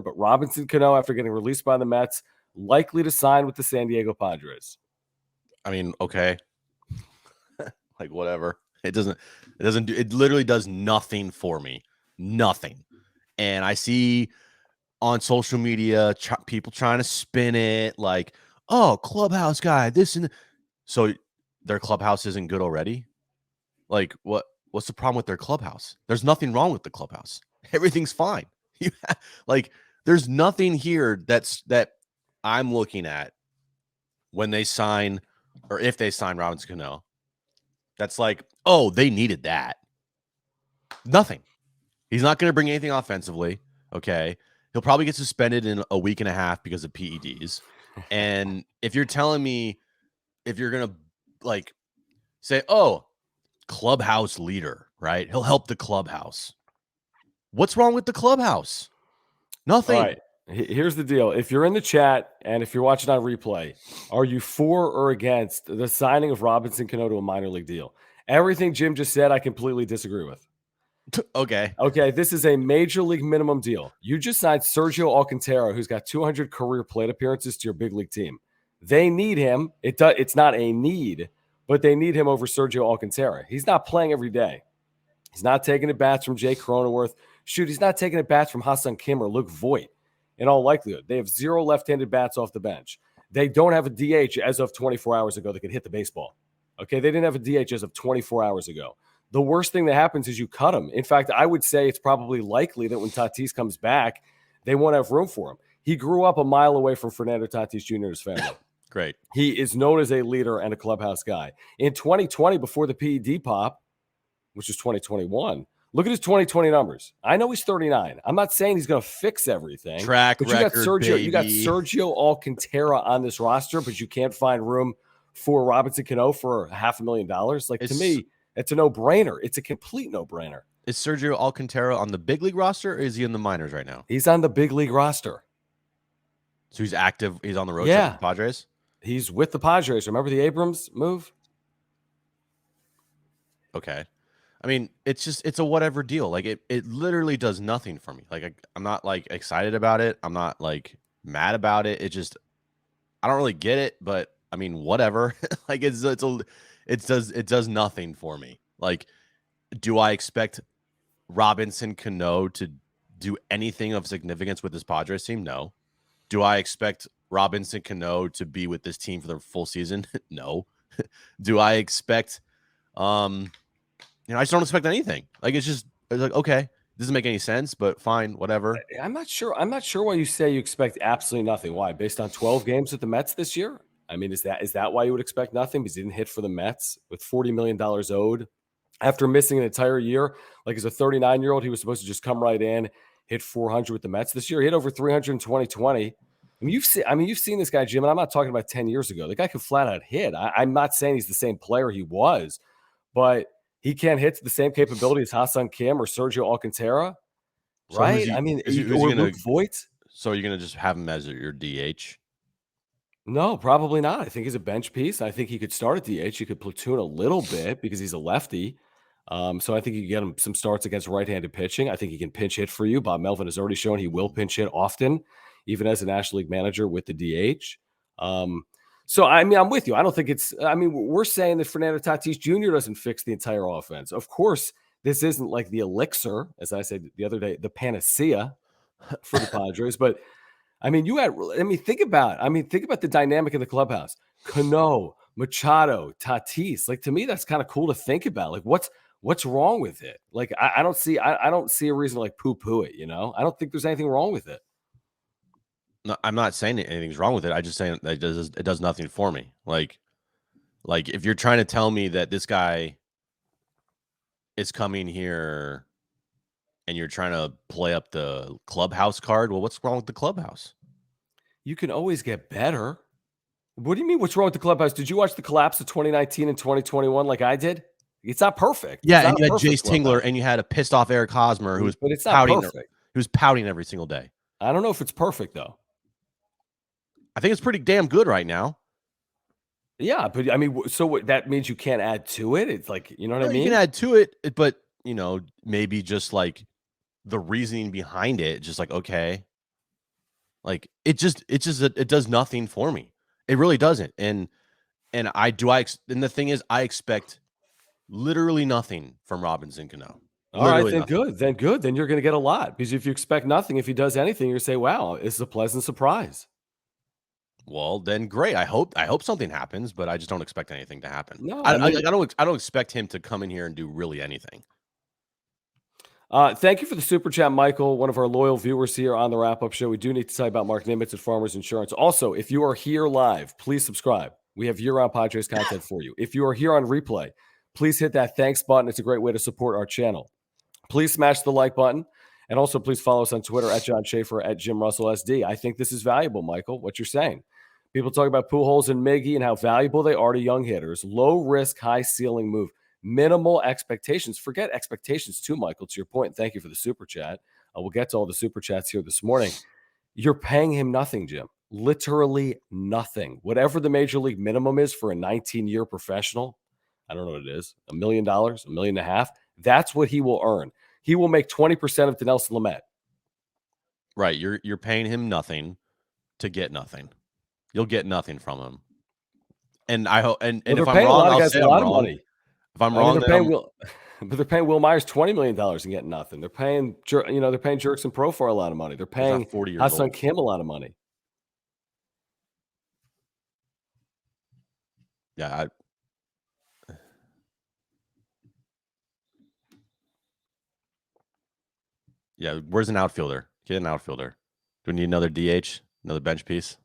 but Robinson Cano, after getting released by the Mets, likely to sign with the San Diego Padres. I mean, okay. Like, whatever. It literally does nothing for me. Nothing. And I see on social media people trying to spin it like, oh, clubhouse guy, this and so their clubhouse isn't good already. Like, what's the problem with their clubhouse? There's nothing wrong with the clubhouse. Everything's fine. Like, there's nothing here that I'm looking at when they sign, or if they sign Robinson Cano, that's like, oh, they needed that. Nothing. He's not going to bring anything offensively. Okay. He'll probably get suspended in a week and a half because of PEDs. And if you're telling me, if you're going to like say, oh, clubhouse leader, right? He'll help the clubhouse. What's wrong with the clubhouse? Nothing. All right. Here's the deal. If you're in the chat and if you're watching on replay, are you for or against the signing of Robinson Cano to a minor league deal? Everything Jim just said, I completely disagree with. Okay. This is a major league minimum deal. You just signed Sergio Alcantara, who's got 200 career plate appearances, to your big league team. They need him. It's not a need, but they need him over Sergio Alcantara. He's not playing every day. He's not taking at bats from Jay Cronenworth. Shoot, he's not taking at bats from Ha-Seong Kim or Luke Voigt. In all likelihood, they have 0 left-handed bats off the bench. They don't have a DH as of 24 hours ago that could hit the baseball. Okay, they didn't have a DH as of 24 hours ago. The worst thing that happens is you cut him. In fact, I would say it's probably likely that when Tatis comes back, they won't have room for him. He grew up a mile away from Fernando Tatis Jr.'s family. Great. He is known as a leader and a clubhouse guy. In 2020, before the PED pop, which is 2021, look at his 2020 numbers. I know he's 39. I'm not saying he's going to fix everything. Track but record, you got Sergio Alcantara on this roster, but you can't find room for Robinson Cano for $500,000. Like, to me, it's a no-brainer. It's a complete no-brainer. Is Sergio Alcantara on the big league roster, or is he in the minors right now? He's on the big league roster. So he's active. He's on the road trip with the Padres? He's with the Padres. Remember the Abrams move? Okay. I mean, it's a whatever deal. Like, it literally does nothing for me. Like, I'm not like excited about it. I'm not like mad about it. It just, I don't really get it, but I mean, whatever. Like, it does nothing for me. Like, do I expect Robinson Cano to do anything of significance with this Padres team? No. Do I expect Robinson Cano to be with this team for the full season? No. Do I expect, I just don't expect anything. Like, it's like, okay, doesn't make any sense, but fine, whatever. I'm not sure why you say you expect absolutely nothing. Why? Based on 12 games with the Mets this year? I mean, is that why you would expect nothing? Because he didn't hit for the Mets with $40 million owed after missing an entire year. Like, as a 39-year-old, he was supposed to just come right in, hit 400 with the Mets this year. He hit over 300 in 2020. You've seen this guy, Jim, and I'm not talking about 10 years ago. The guy could flat out hit. I'm not saying he's the same player he was, but he can't hit to the same capability as Ha-Seong Kim or Sergio Alcantara, right? Or Luke Voigt. So you're going to just have him as your DH? No, probably not. I think he's a bench piece. I think he could start at DH. He could platoon a little bit because he's a lefty. So I think you can get him some starts against right-handed pitching. I think he can pinch hit for you. Bob Melvin has already shown he will pinch hit often, even as a National League manager with the DH. So, I'm with you. I don't think we're saying that Fernando Tatis Jr. doesn't fix the entire offense. Of course, this isn't like the elixir, as I said the other day, the panacea for the Padres. But, think about the dynamic in the clubhouse. Cano, Machado, Tatis. Like, to me, that's kind of cool to think about. Like, what's wrong with it? Like, I don't see a reason to, like, poo-poo it, I don't think there's anything wrong with it. No, I'm not saying anything's wrong with it. I just saying that it does nothing for me. Like if you're trying to tell me that this guy is coming here and you're trying to play up the clubhouse card, well, what's wrong with the clubhouse? You can always get better. What do you mean? What's wrong with the clubhouse? Did you watch the collapse of 2019 and 2021 like I did? It's not perfect. Yeah, and you had Jace Tingler and you had a pissed off Eric Hosmer who was pouting. He was pouting every single day. I don't know if it's perfect though. I think it's pretty damn good right now. Yeah, but so that means you can't add to it? It's like, you know what I mean? You can add to it, but, maybe just like the reasoning behind it, just like, okay, Like it does nothing for me. It really doesn't. And and the thing is, I expect literally nothing from Robinson Cano. All right, Literally then nothing. good. Then good. Then you're going to get a lot because if you expect nothing, if he does anything, you say, "Wow, it's a pleasant surprise." Well, then great. I hope something happens, but I just don't expect anything to happen. No, I I I, mean, I don't expect him to come in here and do really anything. thank you for the super chat, Michael, one of our loyal viewers here on the wrap up show. We do need to tell you about Mark Nimitz at Farmers Insurance. Also, if you are here live, please subscribe. We have year round Padres content for you. If you are here on replay, please hit that thanks button. It's a great way to support our channel. Please smash the like button. And also, please follow us on Twitter at John Schaefer, at Jim Russell SD. I think this is valuable, Michael, what you're saying. People talk about Pujols and Miggy and how valuable they are to young hitters. Low risk, high ceiling move. Minimal expectations. Forget expectations too, Michael, to your point. Thank you for the super chat. We'll get to all the super chats here this morning. You're paying him nothing, Jim. Literally nothing. Whatever the major league minimum is for a 19-year professional, I don't know what it is, $1 million, $1.5 million. That's what he will earn. He will make 20% of Dinelson Lamet. Right. You're paying him nothing to get nothing. You'll get nothing from him. And I hope and Well, if they're I'm paying a wrong, lot of I'll guys say a I'm lot of wrong. money. If I'm I mean, wrong, they're then paying but they're paying Will Myers $20 million and getting nothing. They're paying, they're paying Jerkson Pro for a lot of money. They're he's not paying 40 years Ha-Seong old. Kim a lot of money. Yeah, yeah. Where's an outfielder? Get an outfielder. Do we need another DH? Another bench piece?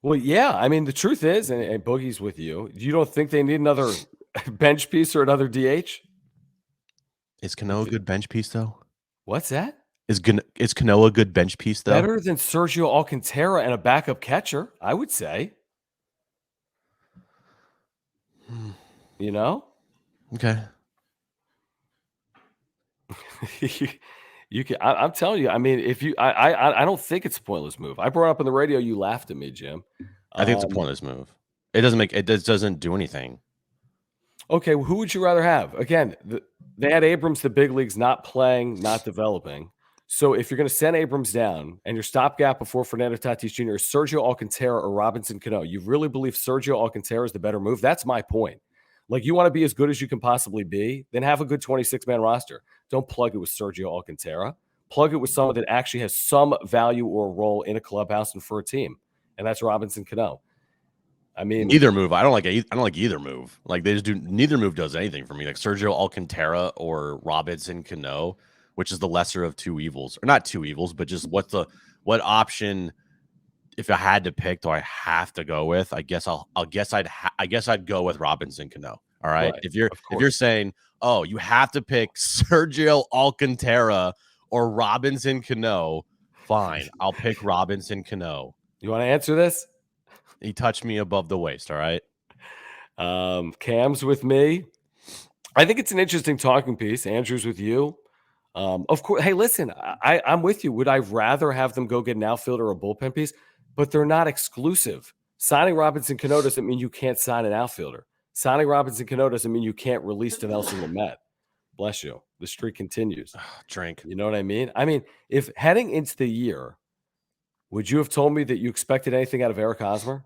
Well, yeah. I mean, the truth is, and Boogie's with you, you don't think they need another bench piece or another DH? Is Cano a good bench piece though? What's that? Is Cano a good bench piece though? Better than Sergio Alcantara and a backup catcher, I would say. You know? Okay. You can. I'm telling you. I mean, if you, I don't think it's a pointless move. I brought up on the radio. You laughed at me, Jim. I think it's a pointless move. It doesn't do anything. Okay, well, who would you rather have? Again, they had Abrams, the big leagues, not playing, not developing. So if you're going to send Abrams down and your stopgap before Fernando Tatis Jr. is Sergio Alcantara or Robinson Cano, you really believe Sergio Alcantara is the better move? That's my point. Like, you want to be as good as you can possibly be, then have a good 26-man roster. Don't plug it with Sergio Alcantara. Plug it with someone that actually has some value or role in a clubhouse and for a team, and that's Robinson Cano. I mean, Neither move. I don't like either move. Like they just do. Neither move does anything for me. Like Sergio Alcantara or Robinson Cano, which is the lesser of two evils, or not two evils, but just what option? If I had to pick, do I have to go with? I guess I'd go with Robinson Cano. All right. right, If of you're course. saying, oh, you have to pick Sergio Alcantara or Robinson Cano, fine. I'll pick Robinson Cano. You want to answer this? He touched me above the waist. All right. Cam's with me. I think it's an interesting talking piece. Andrew's with you. Of course. Hey, listen, I'm with you. Would I rather have them go get an outfielder or a bullpen piece? But they're not exclusive. Signing Robinson Cano doesn't mean you can't sign an outfielder. Signing Robinson Cano doesn't mean you can't release Dinelson Lamet. Bless you. The streak continues. Drink. You know what I mean? I mean, if heading into the year, would you have told me that you expected anything out of Eric Hosmer?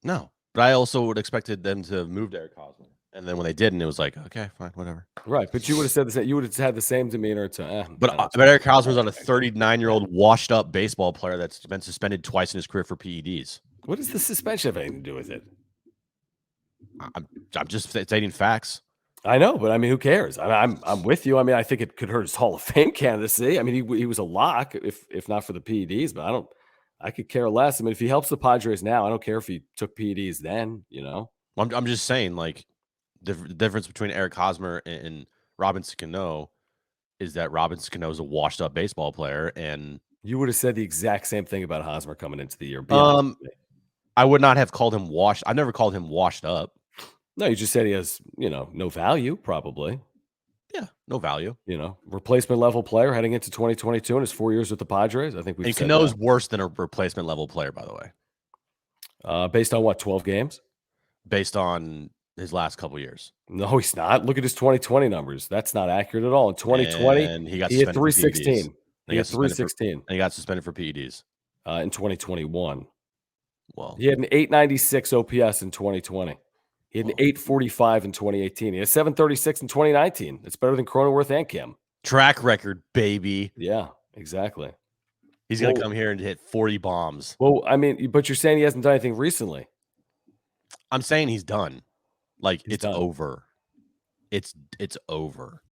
No, but I also would expected them to move Derek Hosmer, and then when they didn't, it was like, okay, fine, whatever. Right, but you would have said the same. You would have had the same demeanor to. But Eric Hosmer's on a 39-year-old washed-up baseball player that's been suspended twice in his career for PEDs. What does the suspension have anything to do with it? I'm just stating facts. I know, but I mean, who cares? I'm with you. I mean, I think it could hurt his Hall of Fame candidacy. I mean, he was a lock if not for the PEDs, but I could care less. I mean, if he helps the Padres now, I don't care if he took PEDs then. You know, I'm just saying, like, the difference between Eric Hosmer and Robinson Cano is that Robinson Cano is a washed-up baseball player, and you would have said the exact same thing about Hosmer coming into the year. I would not have called him washed. I've never called him washed up. No, you just said he has, no value, probably. Yeah, no value. Replacement level player heading into 2022 and his 4 years with the Padres. I think we've said Cano's worse than a replacement level player, by the way. Based on what, 12 games? Based on his last couple years. No, he's not. Look at his 2020 numbers. That's not accurate at all. In 2020, and he had 316. And He had 316 and he got suspended for PEDs. in 2021. Well, He had an 896 OPS in 2020. He had an 845 in 2018. He had 736 in 2019. It's better than Cronenworth and Kim. track record, baby. Yeah, exactly. He's going to come here and hit 40 bombs. Well, I mean, but you're saying he hasn't done anything recently. I'm saying he's done. Like, He's it's done. over. It's over.